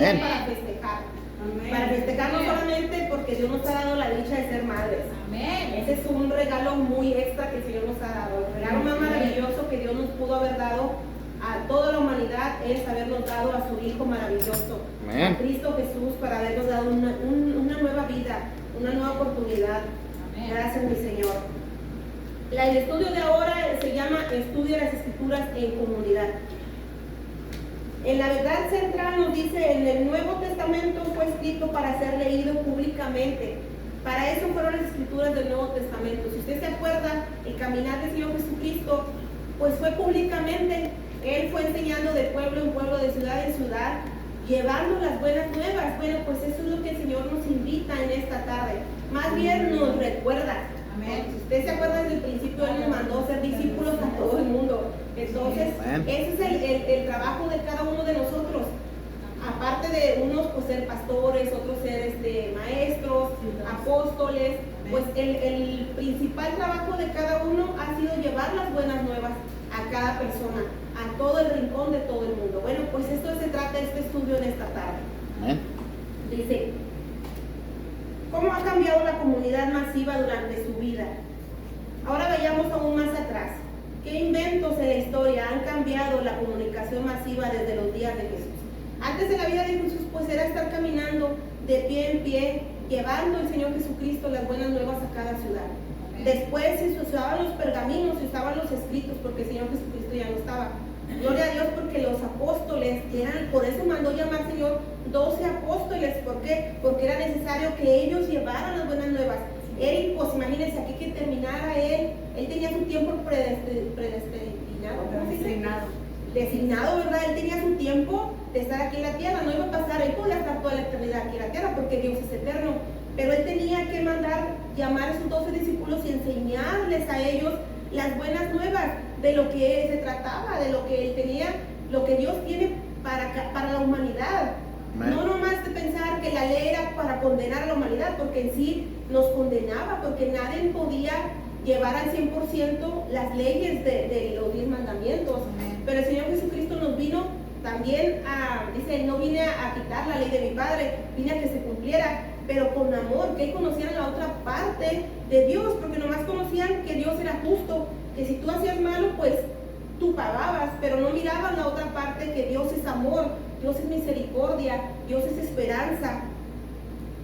día para festejar. Amén. Para festejar no solamente porque Dios nos ha dado la dicha de ser madres. Amén. Ese es un regalo muy extra que el Señor nos ha dado. El regalo más maravilloso que Dios nos pudo haber dado a toda la humanidad es habernos dado a su Hijo maravilloso, Amén. A Cristo Jesús, para habernos dado una nueva vida, una nueva oportunidad. Amén. Gracias, mi Señor. El estudio de ahora se llama Estudio de las Escrituras en Comunidad. En la verdad central nos dice, en el Nuevo Testamento fue escrito para ser leído públicamente. Para eso fueron las escrituras del Nuevo Testamento. Si usted se acuerda, el caminar del Señor Jesucristo, pues fue públicamente. Él fue enseñando de pueblo en pueblo, de ciudad en ciudad, llevando las buenas nuevas. Bueno, pues eso es lo que el Señor nos invita en esta tarde. Más bien nos recuerda. Amén. Si usted se acuerda desde el principio, Él nos mandó ser discípulos a todo el mundo. Entonces, Amén. Ese es el trabajo de cada uno de nosotros. Aparte de unos pues ser pastores, otros ser maestros, apóstoles, pues el principal trabajo de cada uno ha sido llevar las buenas nuevas a cada persona, a todo el rincón de todo el mundo. Bueno, pues esto se trata de este estudio en esta tarde. Amén. Dice, ¿cómo ha cambiado la comunidad masiva durante su vida? Ahora vayamos aún más atrás. ¿Qué inventos en la historia han cambiado la comunicación masiva desde los días de Jesús? Antes de la vida de Jesús, pues era estar caminando de pie en pie, llevando el Señor Jesucristo las buenas nuevas a cada ciudad. Después se usaban los pergaminos, se usaban los escritos, porque el Señor Jesucristo ya no estaba. Gloria a Dios, porque los apóstoles por eso mandó llamar al Señor 12 apóstoles. ¿Por qué? Porque era necesario que ellos llevaran las buenas nuevas. Él, pues imagínense, aquí que terminara él tenía su tiempo predestinado, ¿cómo se dice? Designado, ¿verdad? Él tenía su tiempo de estar aquí en la tierra, no iba a pasar, él podía estar toda la eternidad aquí en la tierra porque Dios es eterno, pero él tenía que llamar a sus 12 discípulos y enseñarles a ellos las buenas nuevas de lo que se trataba, de lo que él tenía, lo que Dios tiene para la humanidad. Amén. No nomás de pensar que la ley era para condenar a la humanidad, porque en sí nos condenaba, porque nadie podía llevar al 100% las leyes de los 10 mandamientos. Amén. Pero el Señor Jesucristo nos vino también dice, no vine a quitar la ley de mi Padre, vine a que se cumpliera, pero con amor, que conocieran la otra parte de Dios, porque nomás conocían que Dios era justo, que si tú hacías malo, pues tú pagabas, pero no miraban la otra parte, que Dios es amor, Dios es misericordia, Dios es esperanza.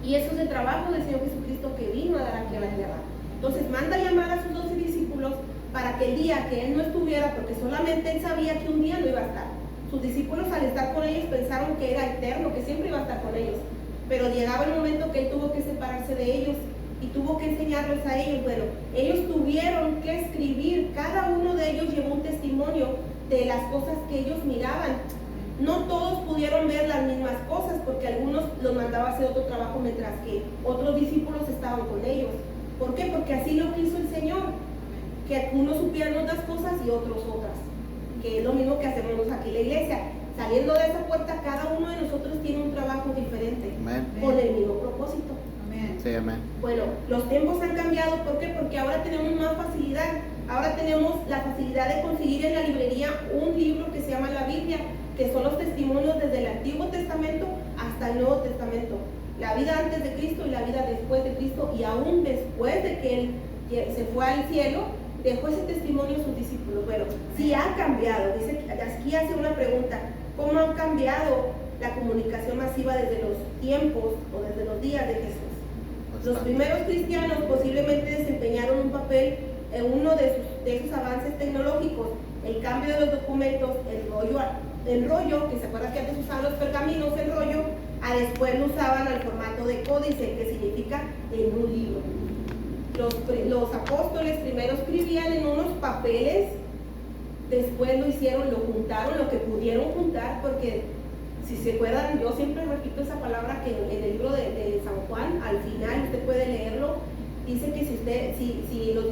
Y eso es el trabajo del Señor Jesucristo que vino a dar aquí a la tierra. Entonces manda a llamar a sus 12 discípulos para que el día que Él no estuviera, porque solamente Él sabía que un día no iba a estar. Sus discípulos al estar con ellos pensaron que era eterno, que siempre iba a estar con ellos. Pero llegaba el momento que Él tuvo que separarse de ellos y tuvo que enseñarles a ellos. Bueno, ellos tuvieron que escribir, cada uno de ellos llevó un testimonio de las cosas que ellos miraban. No todos pudieron ver las mismas cosas, porque algunos los mandaba a hacer otro trabajo mientras que otros discípulos estaban con ellos. ¿Por qué? Porque así lo quiso el Señor, que unos supieran otras cosas y otros otras, que es lo mismo que hacemos aquí en la iglesia. Saliendo de esa puerta, cada uno de nosotros tiene un trabajo diferente, Amén. Con el mismo propósito. Amén. Sí, amén. Bueno, los tiempos han cambiado. ¿Por qué? Porque ahora tenemos más facilidad. Ahora tenemos la facilidad de conseguir en la librería un libro que se llama la Biblia, que son los testimonios desde el Antiguo Testamento hasta el Nuevo Testamento. La vida antes de Cristo y la vida después de Cristo, y aún después de que Él se fue al cielo, dejó ese testimonio a sus discípulos. Bueno, sí ha cambiado. Dice, aquí hace una pregunta: ¿cómo ha cambiado la comunicación masiva desde los tiempos o desde los días de Jesús? Los primeros cristianos posiblemente desempeñaron un papel en uno de esos avances tecnológicos, el cambio de los documentos, el rollo, que se acuerda que antes usaban los pergaminos, el rollo, a después lo usaban al formato de códice, que significa en un libro. Los apóstoles primero escribían en unos papeles, después lo hicieron, lo juntaron, lo que pudieron juntar, porque si se acuerdan, yo siempre repito esa palabra que en el libro de San Juan, al final usted puede leerlo, dice que si los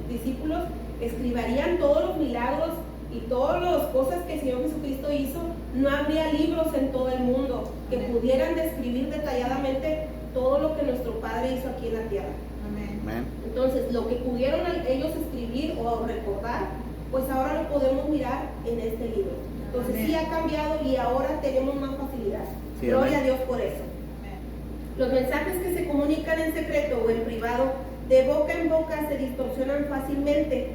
discípulos escribirían todos los milagros y todas las cosas que el Señor Jesucristo hizo, no habría libros en todo el mundo que pudieran describir detalladamente todo lo que nuestro Padre hizo aquí en la tierra. Amén. Entonces, lo que pudieron ellos escribir o recordar, pues ahora lo podemos mirar en este libro. Entonces, Amén. Sí ha cambiado y ahora tenemos más facilidad. Sí, gloria amén. a Dios por eso. Los mensajes que se comunican en secreto o en privado, de boca en boca, se distorsionan fácilmente.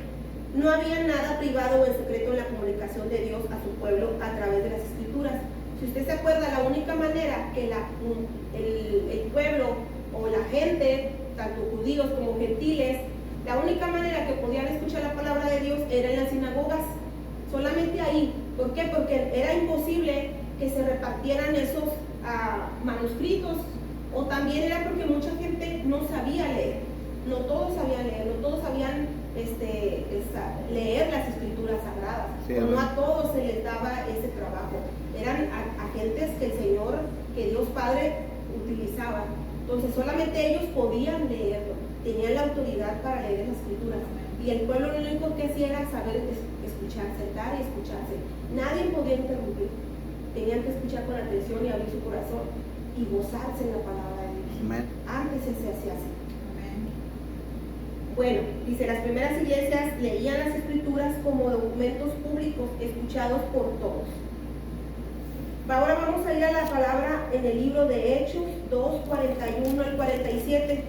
No había nada privado o en secreto en la comunicación de Dios a su pueblo a través de las Escrituras. Si usted se acuerda, la única manera que el pueblo o la gente, tanto judíos como gentiles, la única manera que podían escuchar la palabra de Dios era en las sinagogas, solamente ahí. ¿Por qué? Porque era imposible que se repartieran esos manuscritos, o también era porque mucha gente no sabía leer, no todos sabían leer, no todos sabían leer las escrituras sagradas, Sí, no a todos se les daba ese trabajo, eran agentes que el Señor, que Dios Padre utilizaba. Entonces solamente ellos podían leerlo, tenían la autoridad para leer las escrituras, y el pueblo lo único que hacía era saber escuchar, sentar y escucharse. Nadie podía interrumpir, tenían que escuchar con atención y abrir su corazón y gozarse en la palabra de Dios. Amén. Antes se hacía así. Bueno, dice, las primeras iglesias leían las escrituras como documentos públicos escuchados por todos. Ahora vamos a ir a la palabra en el libro de Hechos 2, 41 al 47.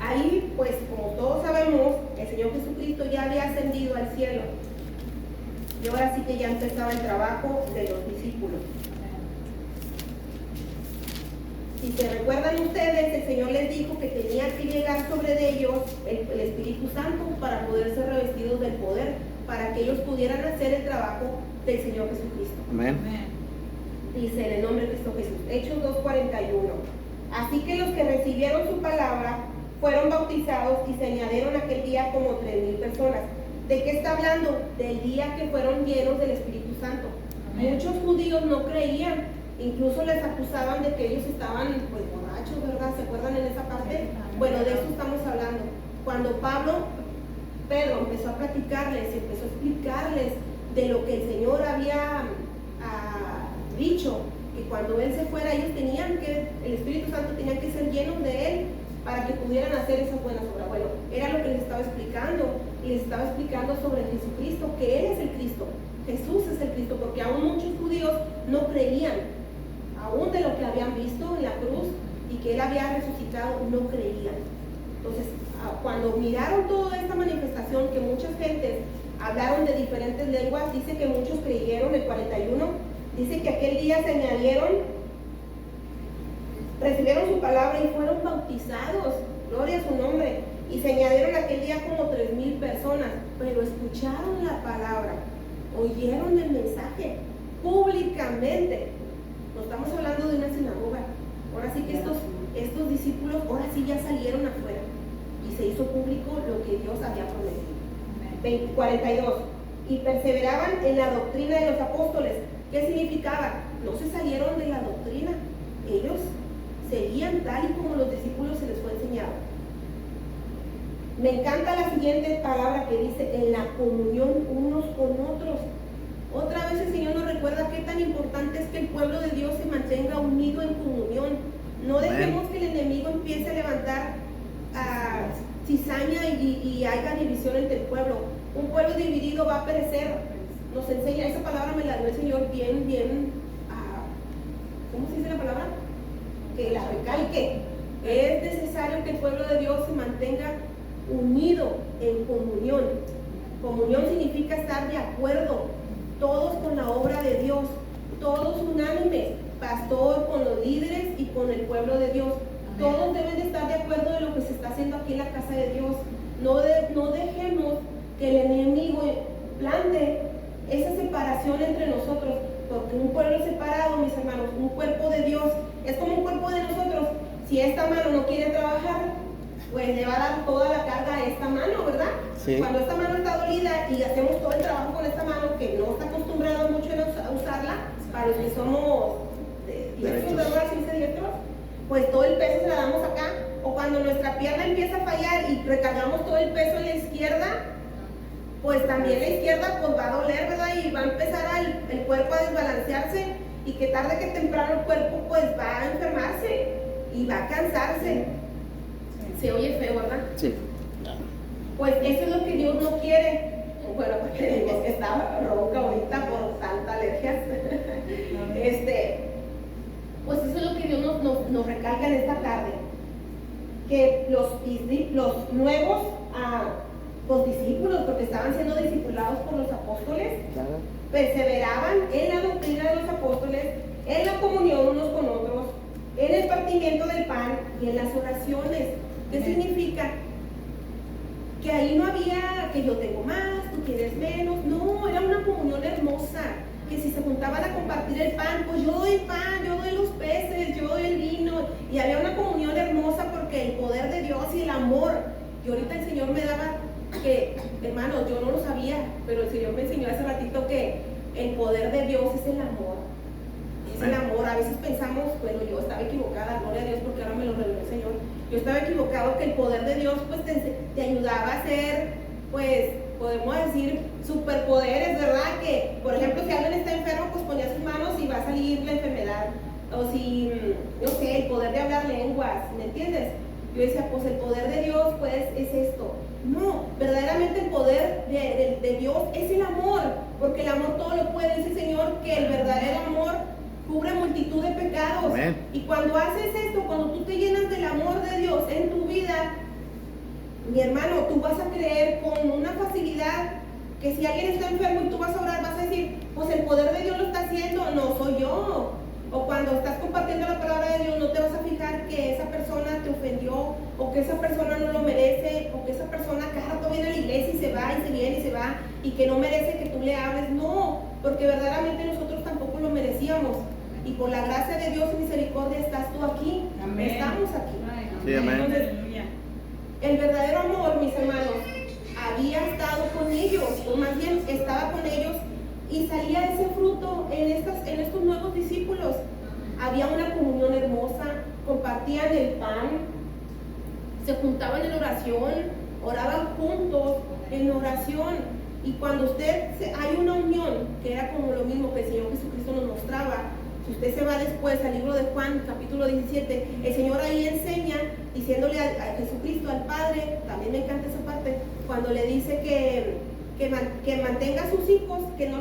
Ahí, pues, como todos sabemos, el Señor Jesucristo ya había ascendido al cielo. Y ahora sí que ya empezaba el trabajo de los discípulos. Si se recuerdan ustedes, el Señor les dijo que tenía que llegar sobre ellos el Espíritu Santo para poder ser revestidos del poder, para que ellos pudieran hacer el trabajo del Señor Jesucristo. Amén. Dice en el nombre de Cristo Jesús, Hechos 2:41. Así que los que recibieron su palabra fueron bautizados y se añadieron aquel día como 3,000 personas. ¿De qué está hablando? Del día que fueron llenos del Espíritu Santo. Amén. Muchos judíos no creían, incluso les acusaban de que ellos estaban pues borrachos, ¿verdad? ¿Se acuerdan en esa parte? Bueno, de eso estamos hablando. Cuando Pedro empezó a platicarles, empezó a explicarles de lo que el Señor había dicho, que cuando Él se fuera, ellos el Espíritu Santo tenía que ser llenos de Él para que pudieran hacer esas buenas obras. Bueno, era lo que les estaba explicando, y les estaba explicando sobre Jesucristo, que Él es el Cristo, Jesús es el Cristo, porque aún muchos judíos no creían, aún de lo que habían visto en la cruz y que Él había resucitado, no creían. Entonces, cuando miraron toda esta manifestación, que muchas gentes hablaron de diferentes lenguas, dice que muchos creyeron. El 41 dice que aquel día se añadieron, recibieron su palabra y fueron bautizados, gloria a su nombre, y se añadieron aquel día como 3,000 personas, pero escucharon la palabra, oyeron el mensaje públicamente. No estamos hablando de una sinagoga. Ahora sí que estos discípulos ahora sí ya salieron afuera y se hizo público lo que Dios había prometido. 42. Y perseveraban en la doctrina de los apóstoles. ¿Qué significaba? No se salieron de la doctrina, ellos seguían tal y como los discípulos se les fue enseñado. Me encanta la siguiente palabra que dice, en la comunión unos con otros. Otra vez el Señor nos recuerda qué tan importante es que el pueblo de Dios se mantenga unido en comunión. No dejemos que el enemigo empiece a levantar cizaña y haya división entre el pueblo. Un pueblo dividido va a perecer. Nos enseña, esa palabra me la dio el Señor bien, ¿cómo se dice la palabra? Que la recalque. Es necesario que el pueblo de Dios se mantenga unido en comunión. Comunión significa estar de acuerdo, todos con la obra de Dios, todos unánimes, pastor con los líderes y con el pueblo de Dios. Amén. Todos deben de estar de acuerdo de lo que se está haciendo aquí en la casa de Dios. No dejemos que el enemigo plante esa separación entre nosotros, porque un pueblo separado, mis hermanos, un cuerpo de Dios, es como un cuerpo de nosotros. Si esta mano no quiere trabajar, pues le va a dar toda la carga a esta mano, ¿verdad? Sí. Cuando esta mano está dolida y hacemos todo el trabajo con esta mano, que no está acostumbrado mucho a usarla, para los que somos diestros, ¿verdad? ¿Sí se diestros? Pues todo el peso se la damos acá. O cuando nuestra pierna empieza a fallar y recargamos todo el peso en la izquierda, pues también la izquierda pues va a doler, ¿verdad? Y va a empezar el cuerpo a desbalancearse, y que tarde que temprano el cuerpo pues va a enfermarse y va a cansarse. Se oye feo, ¿verdad? Sí. Pues eso es lo que Dios no quiere. Bueno, porque es que está ronca ahorita por tanta alergia. traigan esta tarde. Que los nuevos los discípulos, porque estaban siendo discipulados por los apóstoles, perseveraban en la doctrina de los apóstoles, en la comunión unos con otros, en el partimiento del pan y en las oraciones. ¿Qué significa? Que ahí no había que yo tengo más, tú quieres menos. No, era una comunión hermosa. Que si se juntaban a compartir el pan, pues yo doy el pan, yo doy los peces, yo doy el vino. Y había una comunión hermosa porque el poder de Dios y el amor. Y ahorita el Señor me daba que, hermanos, yo no lo sabía, pero el Señor me enseñó hace ratito que el poder de Dios es el amor. Es el amor. A veces pensamos, bueno, yo estaba equivocada, gloria a Dios, porque ahora me lo reveló el Señor. Yo estaba equivocado que el poder de Dios pues te ayudaba a ser, pues, podemos decir, superpoderes, ¿verdad? Que, por ejemplo, si alguien está enfermo, pues ponía sus manos y va a salir la enfermedad. O si, no sé, el poder de hablar lenguas, ¿me entiendes? Yo decía, pues el poder de Dios, pues, es esto. No, verdaderamente el poder de Dios es el amor, porque el amor todo lo puede. Dice el Señor que el verdadero amor cubre multitud de pecados. Amén. Y cuando haces esto, cuando tú te llenas del amor de Dios en tu vida, mi hermano, tú vas a creer con una facilidad que si alguien está enfermo y tú vas a orar, vas a decir, pues el poder de Dios lo está haciendo, no soy yo. O cuando estás compartiendo la palabra de Dios, no te vas a fijar que esa persona te ofendió, o que esa persona no lo merece, o que esa persona cada rato viene a la iglesia y se va, y se viene y se va, y que no merece que tú le hables. No, porque verdaderamente nosotros tampoco lo merecíamos. Y por la gracia de Dios y misericordia estás tú aquí. Amén. Estamos aquí. Sí, amén. Entonces, el verdadero amor, mis hermanos, había estado con ellos, o más bien estaba con ellos, y salía ese fruto en estos nuevos discípulos. Había una comunión hermosa, compartían el pan, se juntaban en oración, oraban juntos en oración. Y cuando hay una unión, que era como lo mismo que el Señor Jesucristo nos mostraba. Si usted se va después al libro de Juan, capítulo 17, el Señor ahí enseña, diciéndole a Jesucristo, al Padre, también me encanta esa parte, cuando le dice que mantenga a sus hijos, que no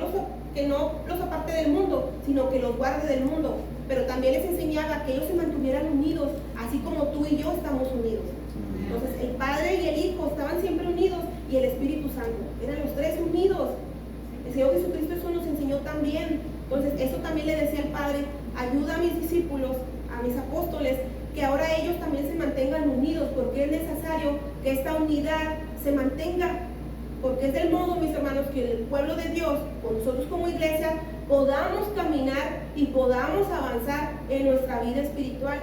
los aparte del mundo, sino que los guarde del mundo. Pero también les enseñaba que ellos se mantuvieran unidos, así como tú y yo estamos unidos. Entonces el Padre y el Hijo estaban siempre unidos, y el Espíritu Santo, eran los tres unidos. El Señor Jesucristo eso nos enseñó también. Entonces eso también le decía al Padre, ayuda a mis discípulos, a mis apóstoles, que ahora ellos también se mantengan unidos, porque es necesario que esta unidad se mantenga, porque es del modo, mis hermanos, que el pueblo de Dios, con nosotros como iglesia, podamos caminar y podamos avanzar en nuestra vida espiritual.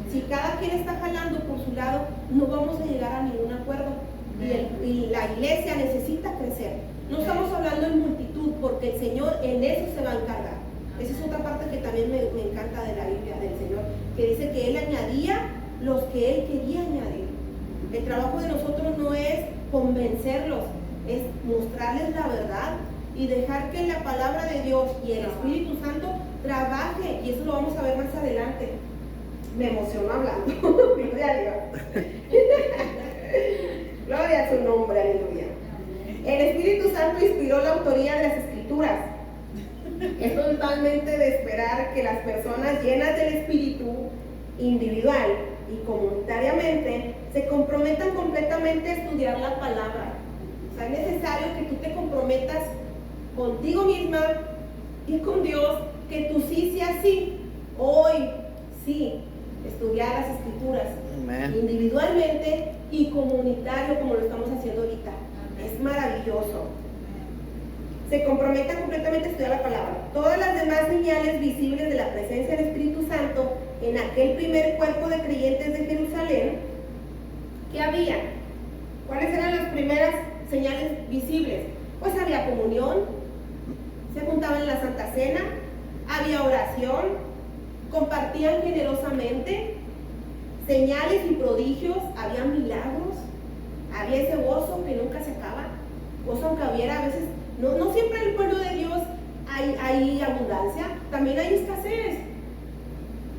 Si cada quien está jalando por su lado, no vamos a llegar a ningún acuerdo, y la iglesia necesita crecer. No estamos hablando en multitud, porque el Señor en eso se va a encargar. Esa es otra parte que también me encanta de la Biblia del Señor, que dice que Él añadía los que Él quería añadir. El trabajo de nosotros no es convencerlos, es mostrarles la verdad y dejar que la palabra de Dios y el Espíritu Santo trabaje, y eso lo vamos a ver más adelante. Me emociono hablando. Gloria a Dios. Gloria a su nombre, aleluya. El Espíritu Santo inspiró la autoría de las Escrituras. Es totalmente de esperar que las personas llenas del Espíritu, individual y comunitariamente, se comprometan completamente a estudiar la palabra. O sea, es necesario que tú te comprometas contigo misma y con Dios, que tu sí sea sí. Hoy, sí, estudiar las Escrituras. Amén. Individualmente y comunitario, como lo estamos haciendo ahorita. Es maravilloso. Se comprometan completamente a estudiar la palabra. Todas las demás señales visibles de la presencia del Espíritu Santo en aquel primer cuerpo de creyentes de Jerusalén, ¿qué había? ¿Cuáles eran las primeras señales visibles? Pues había comunión, se juntaban en la Santa Cena, había oración, compartían generosamente, señales y prodigios, había milagros, había ese gozo que nunca se acaba, gozo aunque hubiera a veces, no siempre en el pueblo de Dios hay abundancia, también hay escasez,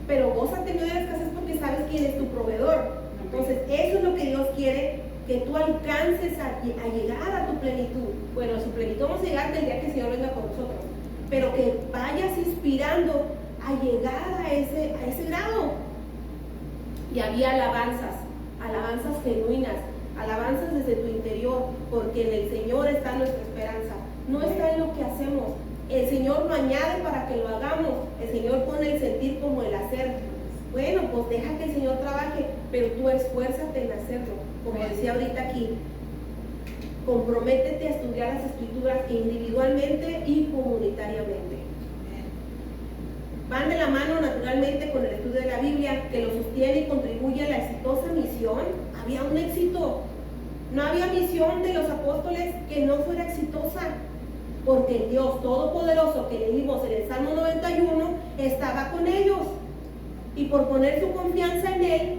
pero gózate en medio de la escasez porque sabes quién es tu proveedor. Entonces eso es lo que Dios quiere, que tú alcances a llegar a tu plenitud. Bueno, a su plenitud vamos a llegar el día que el Señor venga con nosotros, pero que vayas inspirando a llegar a ese grado. Y había alabanzas genuinas, alabanzas desde tu interior, porque en el Señor está nuestra esperanza. No está en lo que hacemos. El Señor lo añade para que lo hagamos. El Señor pone el sentir como el hacer. Bueno, pues deja que el Señor trabaje, pero tú esfuérzate en hacerlo. Como decía ahorita aquí, comprométete a estudiar las Escrituras individualmente y comunitariamente. Van de la mano naturalmente con el estudio de la Biblia, que lo sostiene y contribuye a la exitosa misión. Había un éxito. No había misión de los apóstoles que no fuera exitosa, porque el Dios Todopoderoso que leímos en el Salmo 91 estaba con ellos. Y por poner su confianza en Él,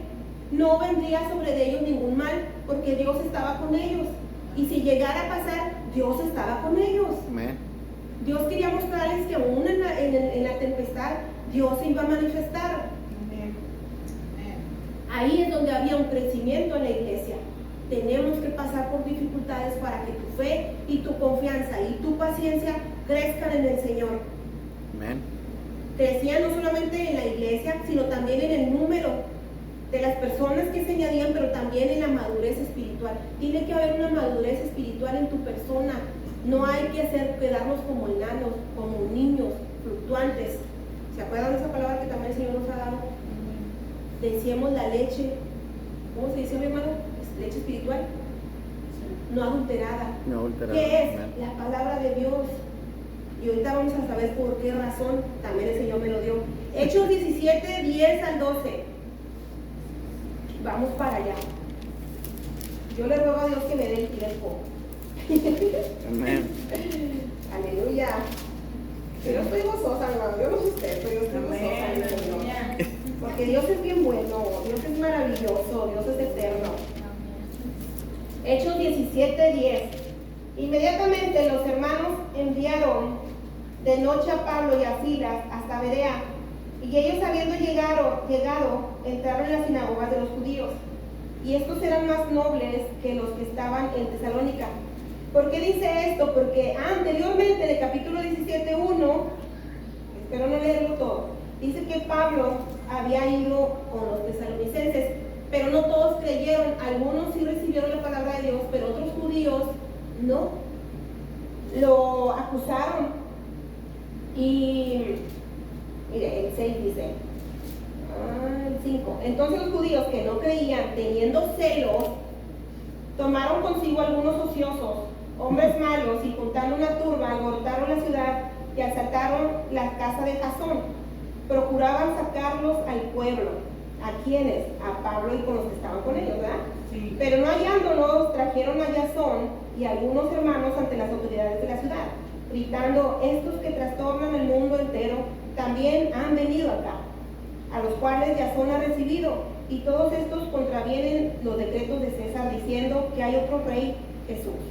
no vendría sobre ellos ningún mal, porque Dios estaba con ellos. Y si llegara a pasar, Dios estaba con ellos. Amén. Dios quería mostrarles que aún en la tempestad, Dios se iba a manifestar. Amén. Ahí es donde había un crecimiento en la iglesia. Tenemos que pasar por dificultades para que tu fe y tu confianza y tu paciencia crezcan en el Señor. Amén. Crecían no solamente en la iglesia, sino también en el número de las personas que se añadían, pero también en la madurez espiritual. Tiene que haber una madurez espiritual en tu persona. No hay que quedarnos como enanos, como niños fluctuantes. ¿Se acuerdan de esa palabra que también el Señor nos ha dado? Decíamos la leche, ¿cómo se dice, mi hermano? Leche espiritual, no adulterada. No adulterada. ¿Qué es? Amén. La palabra de Dios. Y ahorita vamos a saber por qué razón también el Señor me lo dio. Hechos 17, 10 al 12. Vamos para allá. Yo le ruego a Dios que me dé el tiempo. Amén. Aleluya. Yo estoy gozosa, hermano. Yo no sé usted, pero yo estoy gozosa en el Señor. Porque Dios es bien bueno, Dios es maravilloso, Dios es eterno. Hechos 17, 10. Inmediatamente los hermanos enviaron de noche a Pablo y a Silas hasta Berea, y ellos habiendo llegado, entraron en las sinagogas de los judíos, y estos eran más nobles que los que estaban en Tesalónica. ¿Por qué dice esto? Porque anteriormente en el capítulo 17, 1, espero no leerlo todo, dice que Pablo había ido con los tesalonicenses, pero no todos creyeron. Algunos sí recibieron la palabra de Dios, pero otros judíos no. Lo acusaron. Y mire, el 6 dice, el 5. Entonces los judíos que no creían, teniendo celos, tomaron consigo algunos ociosos, hombres malos, y juntando una turba, alborotaron la ciudad y asaltaron la casa de Jasón. Procuraban sacarlos al pueblo. ¿A quiénes? A Pablo y con los que estaban con ellos, ¿verdad? Sí. Pero no hallándolos, trajeron a Jasón y a algunos hermanos ante las autoridades de la ciudad, gritando: estos que trastornan el mundo entero también han venido acá, a los cuales Jasón ha recibido, y todos estos contravienen los decretos de César, diciendo que hay otro rey, Jesús.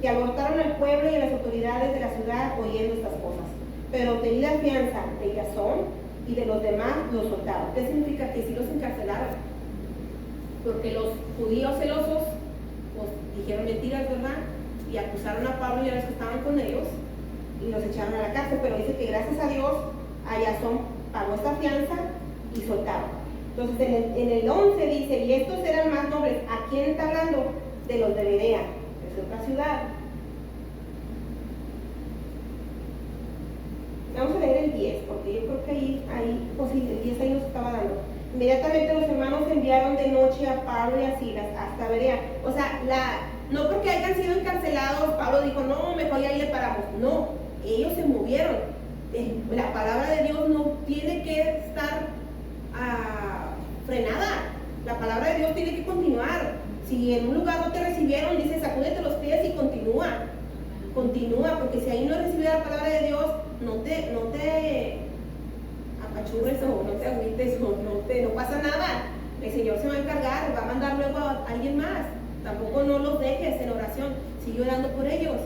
Y alborotaron al pueblo y a las autoridades de la ciudad oyendo estas cosas. Pero obtenida fianza de Jasón y de los demás, los soltaron. ¿Qué significa? Que sí los encarcelaron, porque los judíos celosos pues dijeron mentiras, ¿verdad? Y acusaron a Pablo y a los que estaban con ellos y los echaron a la cárcel. Pero dice que gracias a Dios a Jasón pagó esta fianza y soltaron. Entonces en el 11 dice: y estos eran más nobles. ¿A quién está hablando? De los de Berea, de otra ciudad. Vamos a leer el 10, porque yo creo que ahí pues sí, el 10 ahí nos estaba dando. Inmediatamente los hermanos enviaron de noche a Pablo y a Silas hasta Berea. O sea, no porque hayan sido encarcelados, Pablo dijo: no, mejor ya ahí le paramos. No, ellos se movieron. La palabra de Dios no tiene que estar frenada. La palabra de Dios tiene que continuar. Si en un lugar no te recibieron, dice: sacúdete los pies y continúa. Continúa, porque si ahí no recibes la palabra de Dios, no te apachurres o no te agüites o no pasa nada. El Señor se va a encargar, va a mandar luego a alguien más. Tampoco no los dejes en oración, sigue orando por ellos.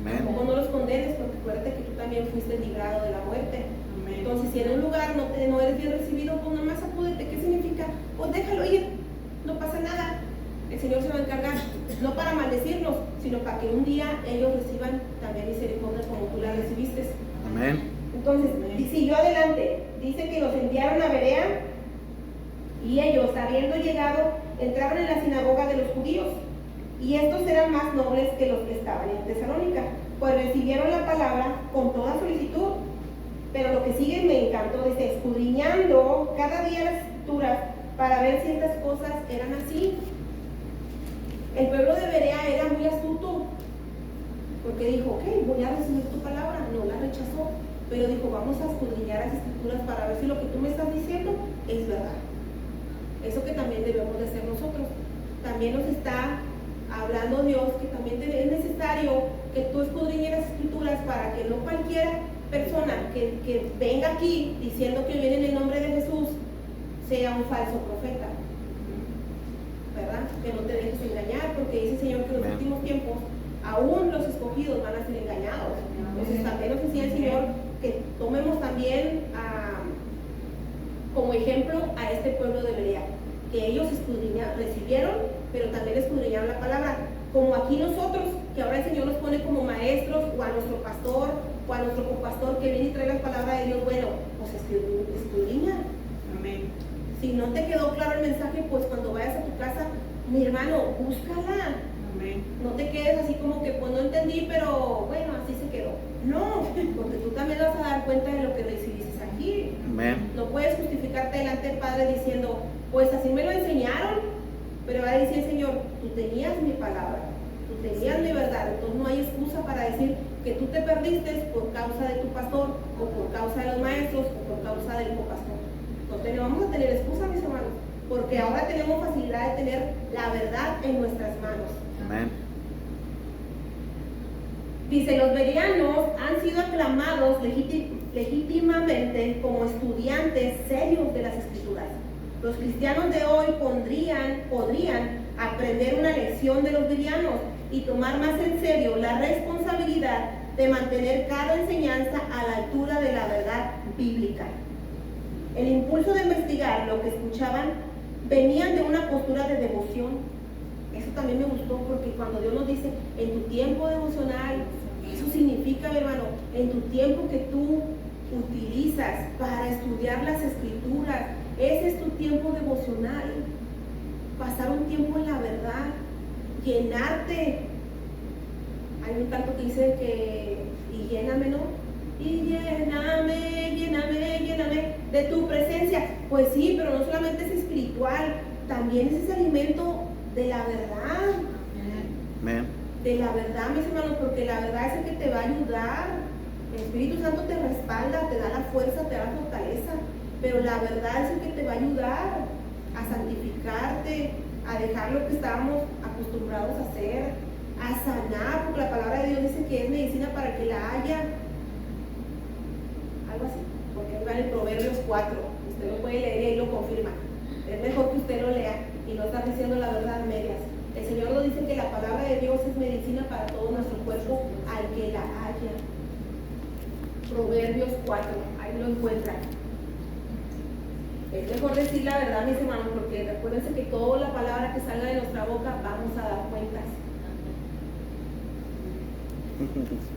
Amén. Tampoco no los condenes, porque acuérdate que tú también fuiste librado de la muerte. Amén. Entonces, si en un lugar no eres bien recibido, pues nomás sacúdete. ¿Qué significa? Pues déjalo ir, no pasa nada. El Señor se va a encargar, no para maldecirlos, sino para que un día ellos reciban también misericordia como tú la recibiste. Amén. Entonces, y siguió adelante, dice que los enviaron a Berea Y ellos, habiendo llegado, entraron en la sinagoga de los judíos. Y estos eran más nobles que los que estaban en Tesalónica, pues recibieron la palabra con toda solicitud. Pero lo que sigue me encantó, dice, escudriñando cada día las escrituras para ver si estas cosas eran así. El pueblo de Berea era muy astuto, porque dijo, ok, voy a recibir tu palabra, no la rechazó, pero dijo, vamos a escudriñar las escrituras para ver si lo que tú me estás diciendo es verdad. Eso que también debemos de hacer nosotros. También nos está hablando Dios que también es necesario que tú escudriñes las escrituras para que no cualquier persona que venga aquí diciendo que viene en el nombre de Jesús sea un falso profeta, ¿verdad? Que no te dejes engañar, porque dice el Señor que en los últimos tiempos aún los escogidos van a ser engañados. Entonces también nos decía el Señor que tomemos también como ejemplo a este pueblo de Berea, que ellos recibieron, pero también escudriñaron la palabra, como aquí nosotros, que ahora el Señor nos pone como maestros, o a nuestro pastor, o a nuestro compastor que viene y trae la palabra de Dios. Bueno, pues escudriña. Amén. Si no te quedó claro el mensaje, pues cuando vayas a tu casa, mi hermano, búscala. Amén. No te quedes así como que pues no entendí, pero bueno, así se quedó. No, porque tú también vas a dar cuenta de lo que recibiste aquí. Amén. No puedes justificarte delante del Padre diciendo, pues así me lo enseñaron, pero va a decir el Señor, tú tenías mi palabra, tú tenías mi verdad. Entonces no hay excusa para decir que tú te perdiste por causa de tu pastor, o por causa de los maestros, o por causa del copastor. No vamos a tener excusa, mis hermanos, porque ahora tenemos facilidad de tener la verdad en nuestras manos. Amén. Dice, los bereanos han sido aclamados legítimamente como estudiantes serios de las Escrituras. Los cristianos de hoy podrían aprender una lección de los bereanos y tomar más en serio la responsabilidad de mantener cada enseñanza a la altura de la verdad bíblica. El impulso de investigar lo que escuchaban venían de una postura de devoción. Eso también me gustó, porque cuando Dios nos dice en tu tiempo devocional, eso significa, hermano, en tu tiempo que tú utilizas para estudiar las Escrituras, ese es tu tiempo devocional. Pasar un tiempo en la verdad, llenarte. Hay un canto que dice que, y lléname, ¿no? Y lléname de tu presencia. Pues sí, pero no solamente es espiritual, también es ese alimento de la verdad. Amén. De la verdad, mis hermanos, porque la verdad es el que te va a ayudar. El Espíritu Santo te respalda, te da la fuerza, te da la fortaleza, pero la verdad es el que te va a ayudar a santificarte, a dejar lo que estábamos acostumbrados a hacer, a sanar, porque la palabra de Dios dice que es medicina para el que la haya. Algo así, porque ahí va en Proverbios 4, usted lo puede leer y ahí lo confirma. Es mejor que usted lo lea y no está diciendo la verdad a medias. El Señor nos dice que la palabra de Dios es medicina para todo nuestro cuerpo, al que la haya. Proverbios 4, ahí lo encuentran. Es mejor decir la verdad, mis hermanos, porque recuérdense que toda la palabra que salga de nuestra boca vamos a dar cuentas.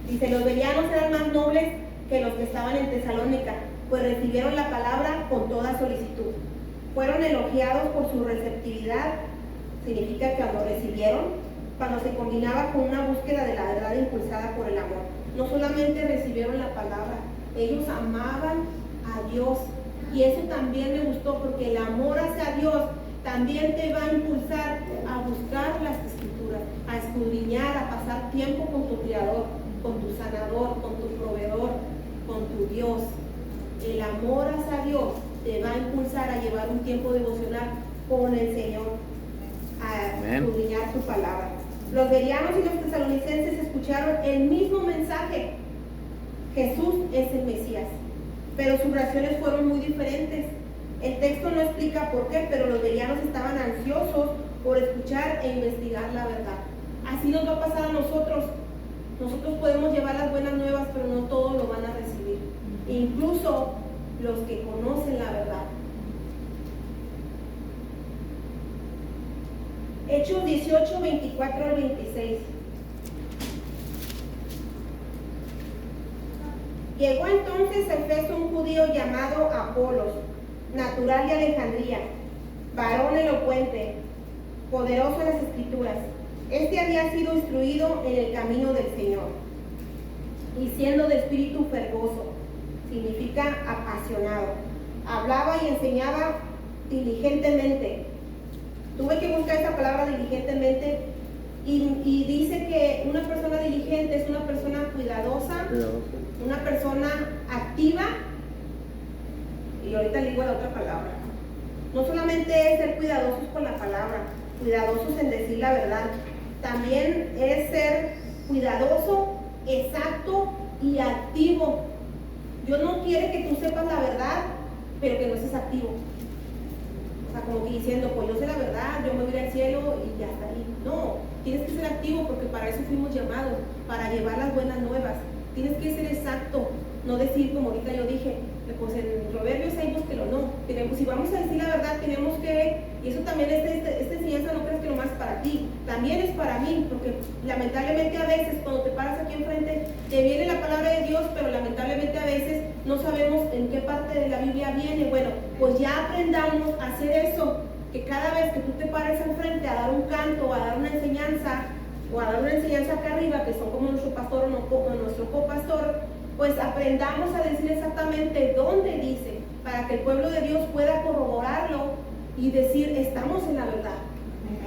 Dice, los bereanos eran más nobles que los que estaban en Tesalónica, pues recibieron la palabra con toda solicitud. Fueron elogiados por su receptividad. Significa que cuando recibieron, cuando se combinaba con una búsqueda de la verdad impulsada por el amor. No solamente recibieron la palabra, ellos amaban a Dios. Y eso también me gustó, porque el amor hacia Dios también te va a impulsar a buscar las Escrituras, a escudriñar, a pasar tiempo con tu Creador, con tu Sanador, con tu Proveedor, con tu Dios. El amor hacia Dios te va a impulsar a llevar un tiempo devocional con el Señor, a escudriñar su palabra. Los bereanos y los tesalonicenses escucharon el mismo mensaje: Jesús es el Mesías, pero sus reacciones fueron muy diferentes. El texto no explica por qué, pero los bereanos estaban ansiosos por escuchar e investigar la verdad. Así nos va a pasar a nosotros. Nosotros podemos llevar las buenas nuevas, pero no todos lo van a recibir, incluso los que conocen la verdad. Hechos 18, 24 al 26. Llegó entonces a Efeso un judío llamado Apolos, natural de Alejandría, varón elocuente, poderoso en las escrituras. Este había sido instruido en el camino del Señor, y siendo de espíritu fervoso, significa apasionado, hablaba y enseñaba diligentemente. Tuve que buscar esa palabra diligentemente, y dice que una persona diligente es una persona cuidadosa, una persona activa, y ahorita le digo la otra palabra. No solamente es ser cuidadosos con la palabra, cuidadosos en decir la verdad, también es ser cuidadoso, exacto y activo. Dios no quiere que tú sepas la verdad, pero que no seas activo. O sea, como que diciendo, pues yo sé la verdad, yo me voy al cielo y ya está ahí. No, tienes que ser activo porque para eso fuimos llamados, para llevar las buenas nuevas. Tienes que ser exacto, no decir como ahorita yo dije, pues en Proverbios hay búsquelo, no. Si vamos a decir la verdad, tenemos que, y eso también, esta enseñanza no creas que nomás es para ti, también es para mí, porque lamentablemente a veces cuando te paras aquí enfrente, te viene la palabra de Dios, pero lamentablemente a veces no sabemos en qué parte de la Biblia viene. Bueno, pues ya aprendamos a hacer eso, que cada vez que tú te pares enfrente a dar un canto, o a dar una enseñanza, o a dar una enseñanza acá arriba, que son como nuestro pastor o nuestro copastor, pues aprendamos a decir exactamente dónde dice, para que el pueblo de Dios pueda corroborarlo y decir, estamos en la verdad.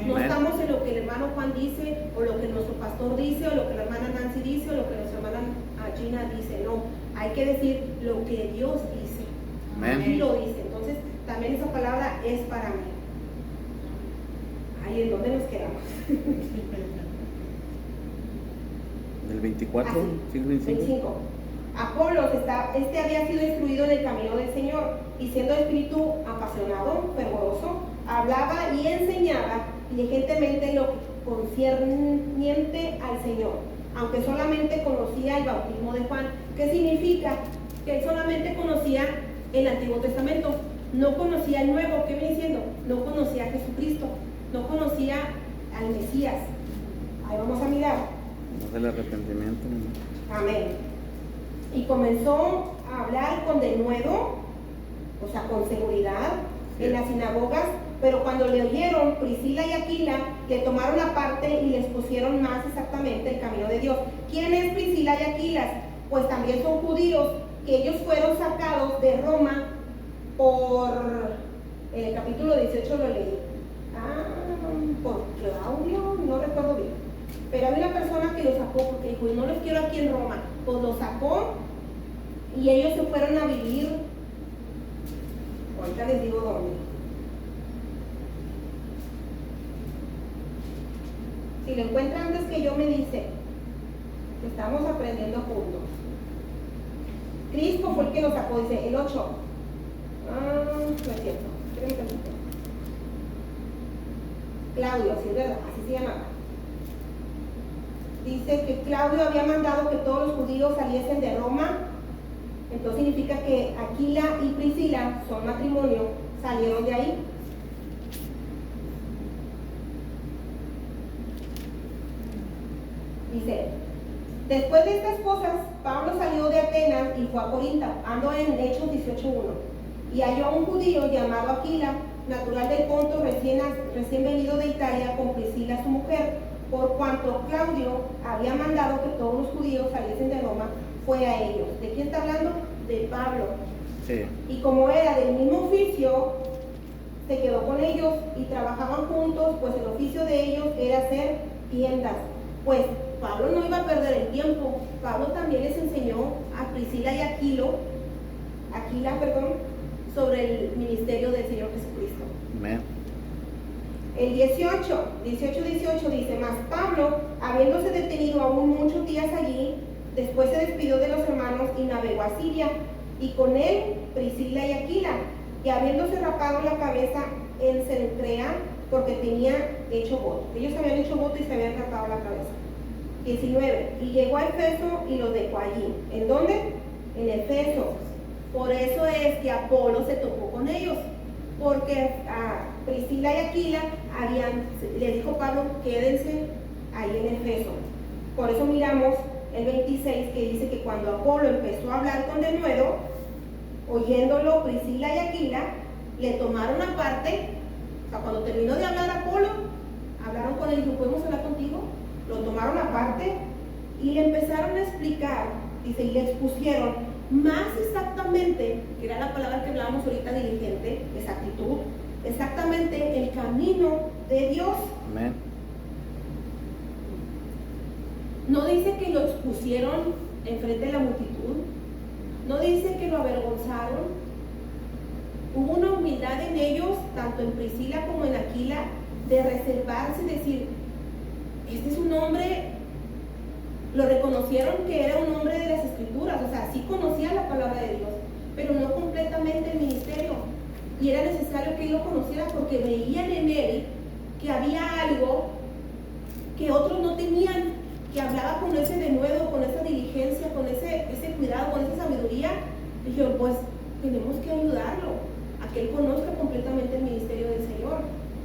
No estamos en lo que el hermano Juan dice, o lo que nuestro pastor dice, o lo que la hermana Nancy dice, o lo que nuestra hermana Gina dice. No, hay que decir lo que Dios dice. Él lo dice. Entonces, también esa palabra es para mí. Ahí es donde nos quedamos. Del 24, así, 25. 25. Apolos, este había sido instruido en el camino del Señor, y siendo de espíritu apasionado, fervoroso, hablaba y enseñaba diligentemente lo concerniente al Señor, aunque solamente conocía el bautismo de Juan. ¿Qué significa? Que él solamente conocía el Antiguo Testamento, no conocía el Nuevo. ¿Qué viene diciendo? No conocía a Jesucristo, no conocía al Mesías. Ahí vamos a mirar. No es el arrepentimiento. Amén. Y comenzó a hablar con denuedo, o sea, con seguridad, en las sinagogas, pero cuando le oyeron, Priscila y Aquila le tomaron aparte y les pusieron más exactamente el camino de Dios. ¿Quién es Priscila y Aquila? Pues también son judíos, que ellos fueron sacados de Roma por, en el capítulo 18 lo leí, por Claudio, no recuerdo bien. Pero había una persona que lo sacó porque dijo, no los quiero aquí en Roma. Pues lo sacó y ellos se fueron a vivir, ahorita les digo dónde. Si lo encuentran antes que yo, me dice, estamos aprendiendo juntos. Crispo fue el que lo sacó, dice, el 8. No es cierto, espérenme un tantito. Claudio, sí es verdad, así se llamaba. Dice que Claudio había mandado que todos los judíos saliesen de Roma. Entonces significa que Aquila y Priscila son matrimonio, salieron de ahí. Dice, después de estas cosas, Pablo salió de Atenas y fue a Corinto. Ando en Hechos 18:1. Y halló a un judío llamado Aquila, natural del Ponto, recién venido de Italia, con Priscila su mujer. Por cuanto Claudio había mandado que todos los judíos saliesen de Roma, fue a ellos. ¿De quién está hablando? De Pablo. Sí. Y como era del mismo oficio, se quedó con ellos y trabajaban juntos, pues el oficio de ellos era hacer tiendas. Pues Pablo no iba a perder el tiempo. Pablo también les enseñó a Priscila y Aquila, sobre el ministerio del Señor Jesucristo. Amén. El 18 dice, mas Pablo, habiéndose detenido aún muchos días allí, después se despidió de los hermanos y navegó a Siria, y con él Priscila y Aquila, y habiéndose rapado la cabeza en Cencrea, porque tenía hecho voto. Ellos habían hecho voto y se habían rapado la cabeza. 19, y llegó a Efeso y los dejó allí. ¿En dónde? En Efeso. Por eso es que Apolo se topó con ellos, porque a Priscila y Aquila le dijo Pablo, quédense ahí en Efeso. Por eso miramos el 26, que dice que cuando Apolo empezó a hablar con denuedo, oyéndolo Priscila y Aquila, le tomaron aparte sea, cuando terminó de hablar Apolo, hablaron con él y dijo, ¿podemos hablar contigo? Lo tomaron aparte y le empezaron a explicar, dice, y le expusieron más exactamente, que era la palabra que hablábamos ahorita, diligente, exactitud, exactamente el camino de Dios. Amén. No dice que lo expusieron enfrente de la multitud, no dice que lo avergonzaron. Hubo una humildad en ellos, tanto en Priscila como en Aquila, de reservarse y decir, este es un hombre, lo reconocieron que era un hombre de las Escrituras, o sea, sí conocía la palabra de Dios, pero no completamente el ministerio. Y era necesario que él lo conociera porque veían en él que había algo que otros no tenían, que hablaba con ese denuedo, con esa diligencia, con ese cuidado, con esa sabiduría. Dijeron, pues tenemos que ayudarlo a que él conozca completamente el ministerio del Señor.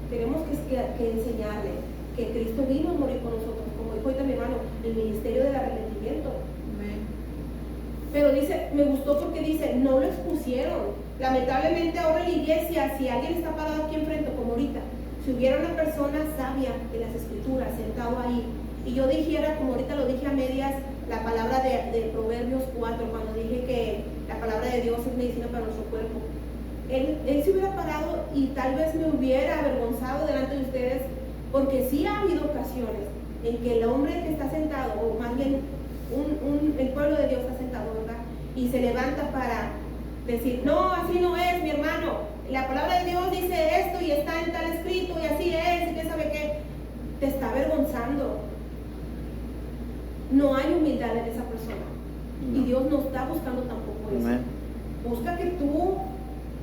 Tenemos que enseñarle que Cristo vino a morir por nosotros, como dijo ahorita mi hermano, el ministerio del arrepentimiento. Amén. Pero dice, me gustó porque dice, no lo expusieron. Lamentablemente ahora en la iglesia, si alguien está parado aquí enfrente, como ahorita, si hubiera una persona sabia de las Escrituras sentado ahí, y yo dijera, como ahorita lo dije a medias, la palabra de Proverbios 4, cuando dije que la palabra de Dios es medicina para nuestro cuerpo, él se hubiera parado y tal vez me hubiera avergonzado delante de ustedes, porque sí ha habido ocasiones en que el hombre que está sentado, o más bien el pueblo de Dios está sentado, ¿verdad? Y se levanta para decir, no, así no es, mi hermano, la palabra de Dios dice esto y está en tal escrito y así es, y qué sabe qué, te está avergonzando. No hay humildad en esa persona. No. Y Dios no está buscando tampoco eso. Amén. Busca que tú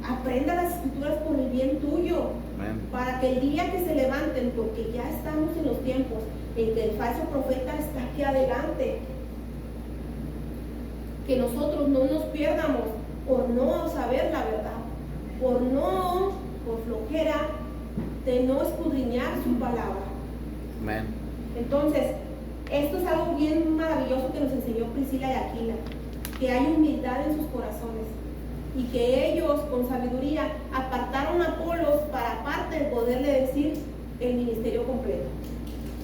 aprendas las Escrituras por el bien tuyo. Amén. Para que el día que se levanten, porque ya estamos en los tiempos en que el falso profeta está aquí adelante, que nosotros no nos pierdamos por no saber la verdad, por flojera de no escudriñar su palabra. Amén. Entonces, esto es algo bien maravilloso que nos enseñó Priscila y Aquila, que hay humildad en sus corazones y que ellos con sabiduría apartaron a Apolos para aparte de poderle decir el ministerio completo.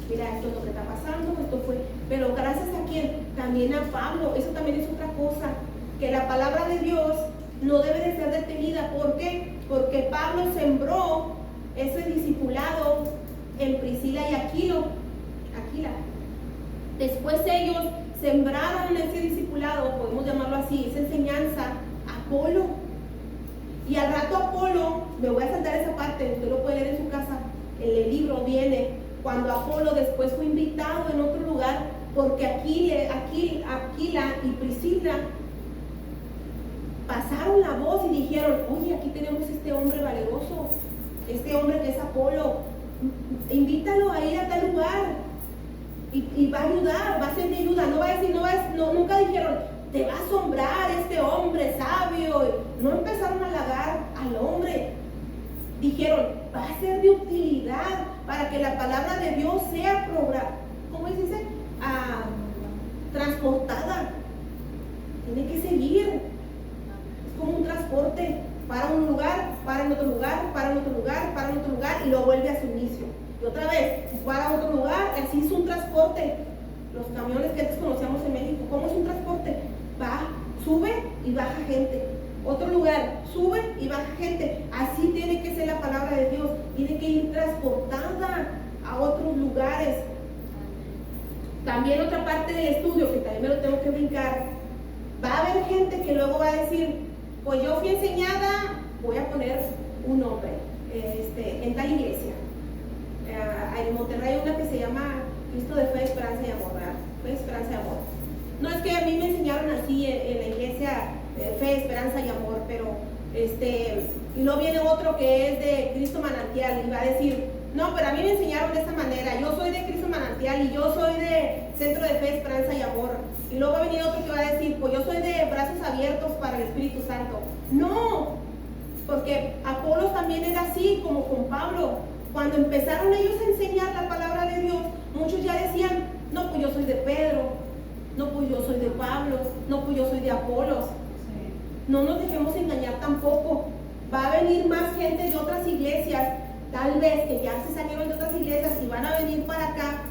Mira, esto es lo que está pasando, esto fue, pero gracias a quién, también a Pablo. Eso también es otra cosa, que la palabra de Dios no debe de ser detenida. ¿Por qué? Porque Pablo sembró ese discipulado en Priscila y Aquila. Después ellos sembraron ese discipulado, podemos llamarlo así, esa enseñanza, a Apolo. Y al rato Apolo, me voy a saltar esa parte, usted lo puede leer en su casa, en el libro viene, cuando Apolo después fue invitado en otro lugar, porque Aquila y Priscila pasaron la voz y dijeron, oye, aquí tenemos este hombre valeroso, este hombre que es Apolo, invítalo a ir a tal lugar. Y va a ayudar, va a ser de ayuda, no va a decir, nunca dijeron, te va a asombrar este hombre sabio. No empezaron a halagar al hombre, dijeron, va a ser de utilidad para que la palabra de Dios sea ¿cómo se dice? Transportada. Tiene que seguir, es como un transporte, para un lugar, para en otro lugar, para en otro lugar, para en otro lugar y luego vuelve a su inicio. Y otra vez, para a otro lugar, así es un transporte. Los camiones que antes conocíamos en México, ¿cómo es un transporte? Va, sube y baja gente. Otro lugar, sube y baja gente. Así tiene que ser la palabra de Dios. Tiene que ir transportada a otros lugares. También otra parte del estudio, que también me lo tengo que brincar, va a haber gente que luego va a decir, pues yo fui enseñada, voy a poner un nombre, en tal iglesia. En Monterrey hay una que se llama Cristo de Fe, Esperanza y Amor, ¿verdad? Fe, Esperanza y Amor. No es que a mí me enseñaron así en la iglesia, Fe, Esperanza y Amor, pero y luego viene otro que es de Cristo Manantial y va a decir, no, pero a mí me enseñaron de esta manera, yo soy de Cristo Manantial y yo soy de Centro de Fe, Esperanza y Amor. Y luego va a venir otro que va a decir, pues yo soy de Brazos Abiertos para el Espíritu Santo. No, porque Apolos también era así, como con Pablo. Cuando empezaron ellos a enseñar la palabra de Dios, muchos ya decían, no, pues yo soy de Pedro, no, pues yo soy de Pablo, no, pues yo soy de Apolos. No nos dejemos engañar tampoco. Va a venir más gente de otras iglesias tal vez que ya se salieron de otras iglesias y van a venir para acá,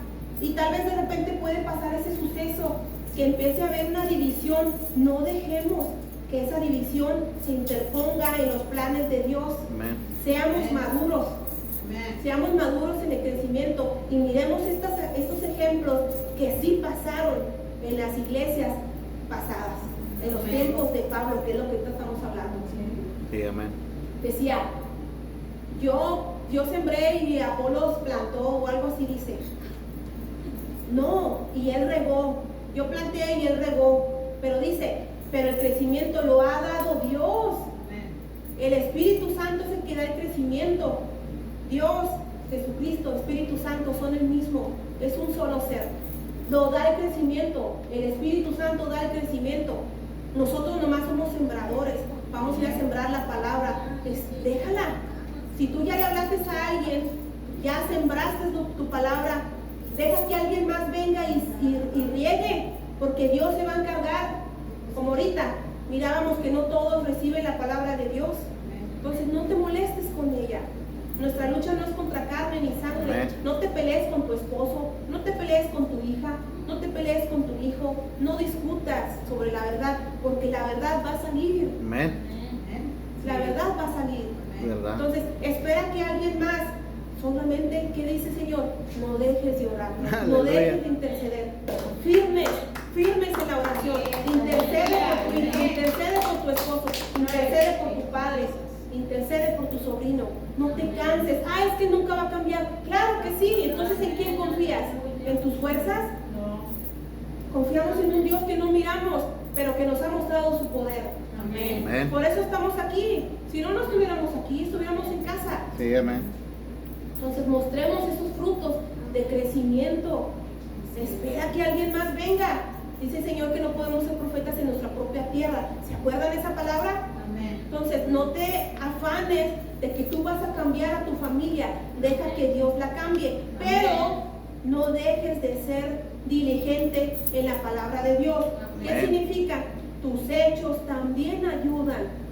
y tal vez de repente puede pasar ese suceso, que empiece a haber una división. No dejemos que esa división se interponga en los planes de Dios. Amén. Seamos maduros. Seamos maduros en el crecimiento y miremos estos ejemplos que sí pasaron en las iglesias pasadas, en los tiempos de Pablo, que es lo que ahorita estamos hablando. Sí, amén. Decía, yo sembré y Apolos plantó, o algo así dice. No, y él regó. Yo planté y él regó. Pero dice, pero el crecimiento lo ha dado Dios. El Espíritu Santo es el que da el crecimiento. Dios, Jesucristo, Espíritu Santo son el mismo. Es un solo ser. Lo da el crecimiento. El Espíritu Santo da el crecimiento. Nosotros nomás somos sembradores. Vamos a ir a sembrar la palabra. Déjala. Si tú ya le hablaste a alguien, ya sembraste tu palabra, deja que alguien más venga y riegue, porque Dios se va a encargar. Como ahorita mirábamos que no todos reciben la palabra de Dios. Entonces no te molestes con ella. Nuestra lucha no es contra carne ni sangre. Amén. No te pelees con tu esposo, no te pelees con tu hija, no te pelees con tu hijo, no discutas sobre la verdad, porque la verdad va a salir. Amén. La verdad va a salir. ¿Verdad? Entonces, espera que alguien más, solamente, ¿qué dice el Señor? No dejes de orar, no Aleluya. dejes de interceder. Firmes en la oración. Intercede por tu hijo, intercede por tu esposo, intercede por tu padre, intercede por tu sobrino. No te canses. Es que nunca va a cambiar. Claro que sí. Entonces, ¿en quién confías? ¿En tus fuerzas? Confiamos en un Dios que no miramos, pero que nos ha mostrado su poder. Amén. Amén. Por eso estamos aquí. Si no estuviéramos aquí, estuviéramos en casa. Sí, amén. Entonces mostremos esos frutos de crecimiento. Espera que alguien más venga. Dice el Señor que no podemos ser profetas en nuestra propia tierra. ¿Se acuerdan de esa palabra? Amén. Entonces no te afanes de que tú vas a cambiar a tu familia. Deja que Dios la cambie. Pero no dejes de ser diligente en la palabra de Dios. ¿Qué Amén. significa? Tus hechos también ayudan.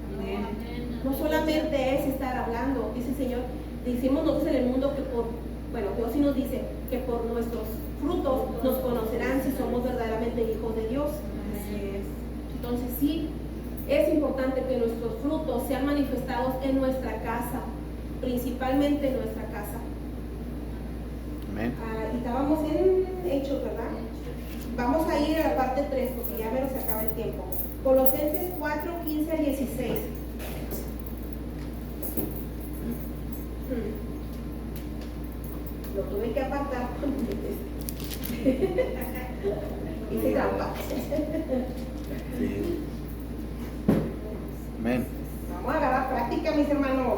No solamente es estar hablando, dice el Señor. Decimos nosotros en el mundo que Dios sí nos dice que por nuestros frutos nos conocerán si somos verdaderamente hijos de Dios. Entonces sí, es importante que nuestros frutos sean manifestados en nuestra casa, principalmente en nuestra casa. Amén. Y estábamos en Hechos, ¿verdad? Vamos a ir a la parte 3 porque ya menos se acaba el tiempo. Colosenses 4, 15 al 16. Lo tuve que apartar. Hice trampa. Sí. Amén. Vamos a agarrar práctica, mis hermanos.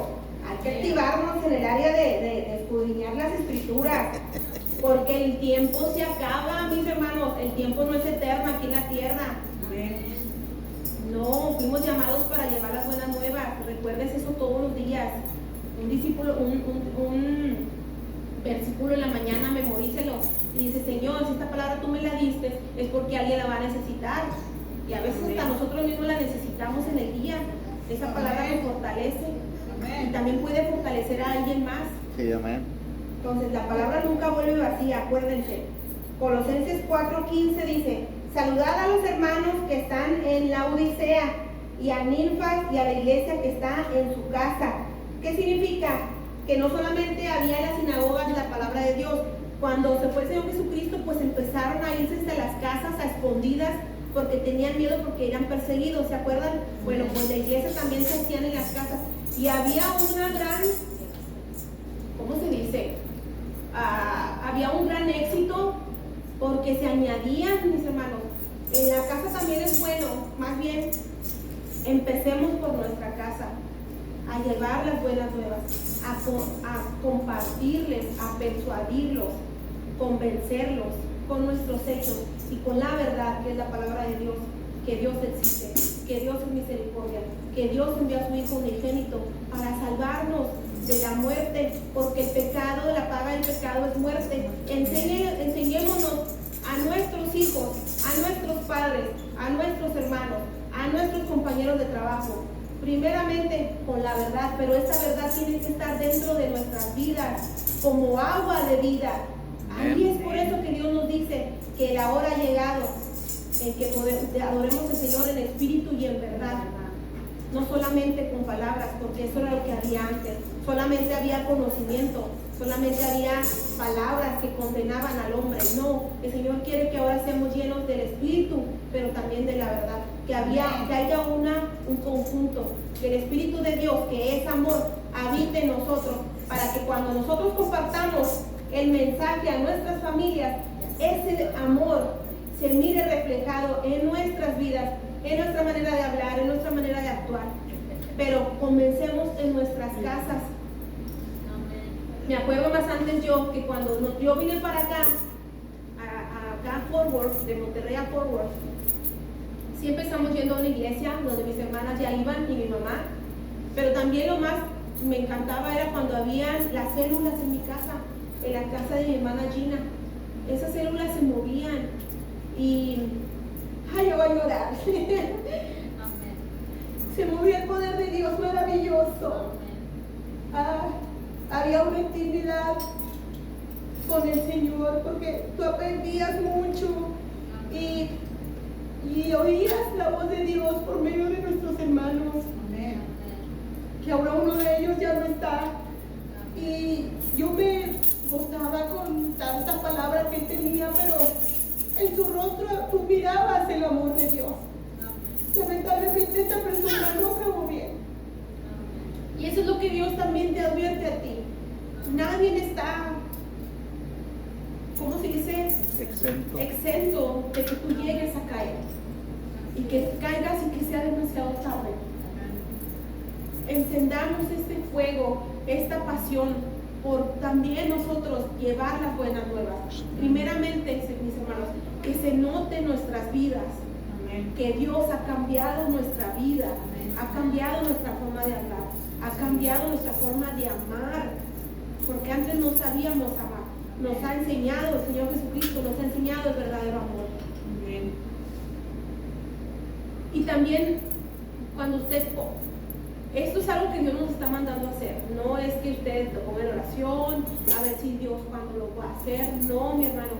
Hay que activarnos en el área de escudriñar las escrituras. Porque el tiempo se acaba, mis hermanos. El tiempo no es eterno aquí en la tierra. No, fuimos llamados para llevar las buenas nuevas. Recuerdes eso todos los días. Un versículo en la mañana, memorícelo. Y dice, Señor, si esta palabra tú me la diste, es porque alguien la va a necesitar. Y a veces hasta nosotros mismos la necesitamos en el día. Esa palabra nos fortalece. Y también puede fortalecer a alguien más. Sí, amén. Entonces, la palabra nunca vuelve vacía, acuérdense. Colosenses 4:15 dice, saludad a los hermanos que están en la Odisea y a Ninfas y a la iglesia que está en su casa. ¿Qué significa? Que no solamente había en las sinagogas la palabra de Dios. Cuando se fue el Señor Jesucristo, pues empezaron a irse desde las casas a escondidas porque tenían miedo, porque eran perseguidos, ¿se acuerdan? Bueno, pues la iglesia también se hacían en las casas. Y había una gran, ¿cómo se dice? Había un gran éxito porque se añadían, mis hermanos. En la casa también es bueno, más bien empecemos por nuestra casa, a llevar las buenas nuevas, a compartirles, a persuadirlos, convencerlos con nuestros hechos y con la verdad que es la palabra de Dios, que Dios existe, que Dios es misericordia, que Dios envió a su Hijo unigénito para salvarnos de la muerte, porque el pecado, la paga del pecado es muerte. Enseñémonos a nuestros hijos, a nuestros padres, a nuestros hermanos, a nuestros compañeros de trabajo, primeramente con la verdad, pero esta verdad tiene que estar dentro de nuestras vidas como agua de vida. Ahí es por eso que Dios nos dice que la hora ha llegado en que adoremos al Señor en espíritu y en verdad. No solamente con palabras, porque eso era lo que había antes. Solamente había conocimiento, solamente había palabras que condenaban al hombre. No, el Señor quiere que ahora seamos llenos del Espíritu, pero también de la verdad. Que haya un conjunto. Que el Espíritu de Dios, que es amor, habite en nosotros, para que cuando nosotros compartamos el mensaje a nuestras familias, ese amor se mire reflejado en nuestras vidas, en nuestra manera de hablar, en nuestra manera de actuar. Pero comencemos en nuestras casas. Me acuerdo más antes yo, que cuando yo vine para acá, acá a Fort Worth, de Monterrey a Fort Worth, sí empezamos yendo a una iglesia donde mis hermanas ya iban y mi mamá, pero también lo más me encantaba era cuando habían las células en mi casa, en la casa de mi hermana Gina. Esas células se movían y yo voy a llorar. Se movía el poder de Dios maravilloso. Había una intimidad con el Señor, porque tú aprendías mucho y oías la voz de Dios por medio de nuestros hermanos. Que ahora uno de ellos ya no está. Y yo me gozaba con tanta palabra que él tenía, pero en su rostro tú mirabas el amor de Dios. Lamentablemente esta persona no acabó bien. Y eso es lo que Dios también te advierte a ti. Nadie está, ¿cómo se dice? Exento de que tú llegues a caer. Y que caigas y que sea demasiado tarde. Encendamos este fuego, esta pasión, por también nosotros llevar las buenas nuevas. Primeramente, mis hermanos, que se note en nuestras vidas. Amén. Que Dios ha cambiado nuestra vida. Amén. Ha cambiado nuestra forma de hablar. Ha cambiado nuestra forma de amar. Porque antes no sabíamos amar. Nos ha enseñado, el Señor Jesucristo nos ha enseñado el verdadero amor. Amén. Y también, cuando usted... Esto es algo que Dios nos está mandando a hacer. No es que usted lo ponga en oración, a ver si Dios cuando lo va a hacer. No, mi hermano,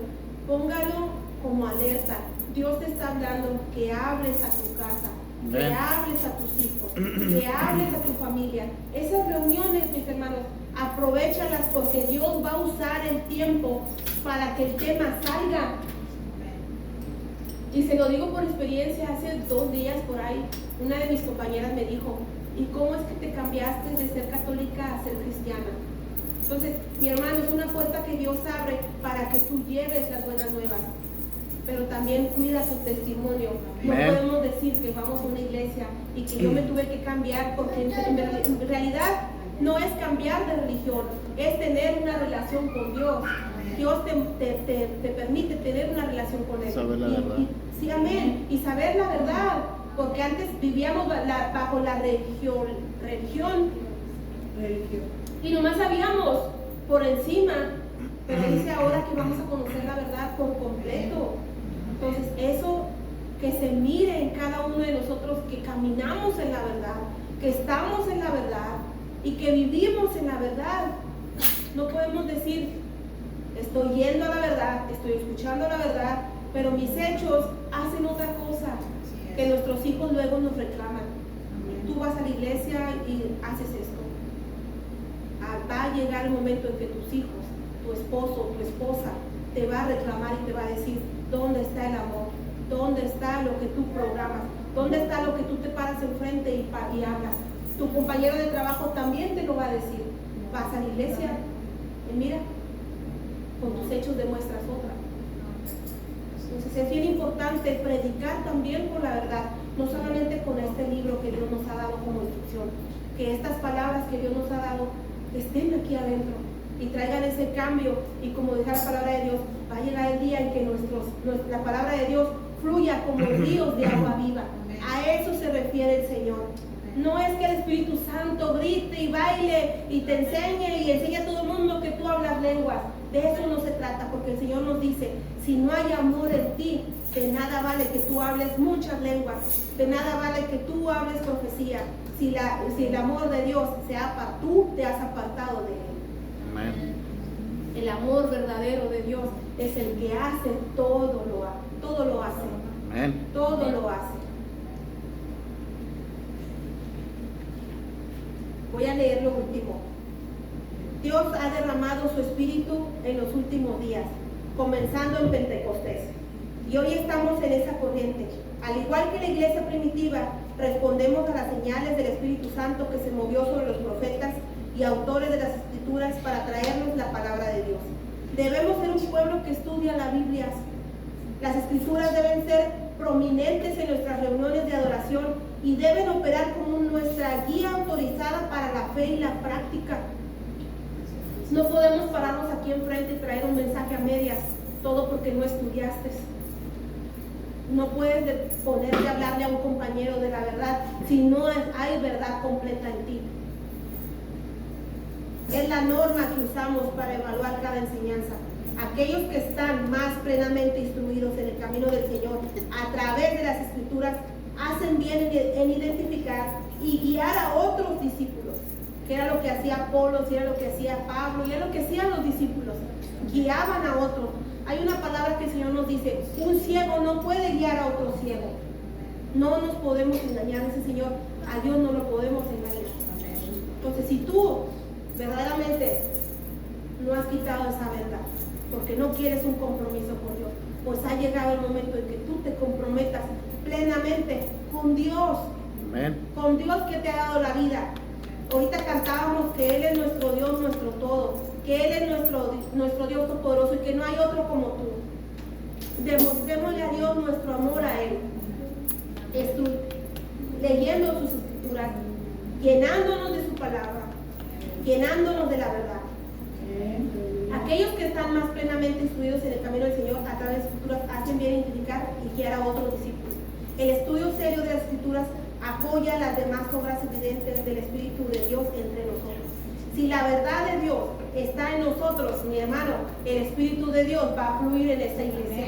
póngalo como alerta. Dios te está hablando que hables a tu casa, que hables a tus hijos, que hables a tu familia. Esas reuniones, mis hermanos, aprovéchalas, porque Dios va a usar el tiempo para que el tema salga. Y se lo digo por experiencia. Hace 2 días por ahí, una de mis compañeras me dijo: ¿y cómo es que te cambiaste de ser católica a ser cristiana? Entonces, mi hermano, es una puerta que Dios abre para que tú lleves las buenas nuevas, pero también cuida tu testimonio. No podemos decir que vamos a una iglesia y que yo me tuve que cambiar, porque en realidad no es cambiar de religión, es tener una relación con Dios. Dios te permite tener una relación con Él. Saber la verdad. Sí, amén. Y saber la verdad. Porque antes vivíamos bajo la religión y nomás sabíamos por encima, pero dice ahora que vamos a conocer la verdad por completo. Entonces eso, que se mire en cada uno de nosotros, que caminamos en la verdad, que estamos en la verdad y que vivimos en la verdad. No podemos decir: estoy yendo a la verdad, estoy escuchando la verdad, pero mis hechos hacen otra cosa. Que nuestros hijos luego nos reclaman. Tú vas a la iglesia y haces esto. Va a llegar el momento en que tus hijos, tu esposo, tu esposa, te va a reclamar y te va a decir: ¿dónde está el amor? ¿Dónde está lo que tú programas? ¿Dónde está lo que tú te paras enfrente y hablas? Tu compañero de trabajo también te lo va a decir. Vas a la iglesia y mira, con tus hechos demuestras otra. Entonces es bien importante predicar también por la verdad, no solamente con este libro que Dios nos ha dado como instrucción, que estas palabras que Dios nos ha dado estén aquí adentro y traigan ese cambio. Y como dice la palabra de Dios, va a llegar el día en que la palabra de Dios fluya como ríos de agua viva. A eso se refiere el Señor. No es que el Espíritu Santo grite y baile y te enseñe y enseñe a todo el mundo que tú hablas lenguas. De eso no se trata, porque el Señor nos dice, si no hay amor en ti, de nada vale que tú hables muchas lenguas, de nada vale que tú hables profecía, si el amor de Dios tú te has apartado de Él. Amén. El amor verdadero de Dios es el que hace todo lo hace. Amén. Todo lo hace. Voy a leer lo último. Dios ha derramado su espíritu en los últimos días, comenzando en Pentecostés. Y hoy estamos en esa corriente. Al igual que la iglesia primitiva, respondemos a las señales del Espíritu Santo que se movió sobre los profetas y autores de las Escrituras para traernos la palabra de Dios. Debemos ser un pueblo que estudia la Biblia. Las Escrituras deben ser prominentes en nuestras reuniones de adoración y deben operar como nuestra guía autorizada para la fe y la práctica. No podemos pararnos aquí enfrente y traer un mensaje a medias, todo porque no estudiaste. No puedes ponerte a hablarle a un compañero de la verdad si no hay verdad completa en ti. Es la norma que usamos para evaluar cada enseñanza. Aquellos que están más plenamente instruidos en el camino del Señor a través de las Escrituras hacen bien en identificar y guiar a otros discípulos, que era lo que hacía Apolo, y era lo que hacía Pablo, y era lo que hacían los discípulos, guiaban a otros. Hay una palabra que el Señor nos dice, un ciego no puede guiar a otro ciego. No nos podemos engañar, ese Señor, a Dios no lo podemos engañar. Entonces, si tú verdaderamente no has quitado esa verdad, porque no quieres un compromiso con Dios, pues ha llegado el momento en que tú te comprometas plenamente con Dios. Amén. Con Dios que te ha dado la vida. Ahorita cantábamos que Él es nuestro Dios, nuestro todo, que Él es nuestro Dios poderoso y que no hay otro como tú. Demostrémosle a Dios nuestro amor a Él, leyendo sus Escrituras, llenándonos de su palabra, llenándonos de la verdad. Aquellos que están más plenamente instruidos en el camino del Señor a través de las Escrituras hacen bien identificar y guiar a otros discípulos. El estudio serio de las Escrituras apoya las demás obras evidentes del Espíritu de Dios entre nosotros. Si la verdad de Dios está en nosotros, mi hermano, el Espíritu de Dios va a fluir en esa iglesia.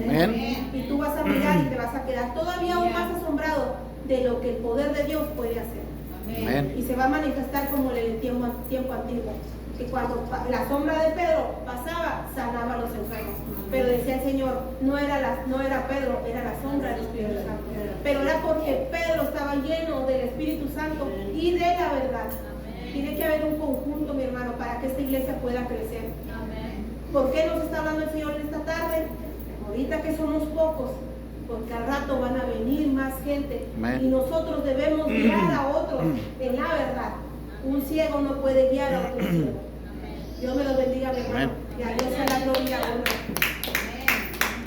Amén. Y tú vas a mirar y te vas a quedar todavía aún más asombrado de lo que el poder de Dios puede hacer. Amén. Y se va a manifestar como en el tiempo antiguo, que cuando la sombra de Pedro pasaba, sanaba a los enfermos. Pero decía el Señor, no era Pedro, era la sombra del Espíritu Santo. Pero era porque Pedro estaba lleno del Espíritu Santo y de la verdad. Tiene que haber un conjunto, mi hermano, para que esta iglesia pueda crecer. ¿Por qué nos está hablando el Señor en esta tarde? Ahorita que somos pocos, porque al rato van a venir más gente. Amén. Y nosotros debemos guiar a otros en la verdad. Un ciego no puede guiar a otro ciego. Dios me lo bendiga, mi hermano. Y a Dios sea la gloria.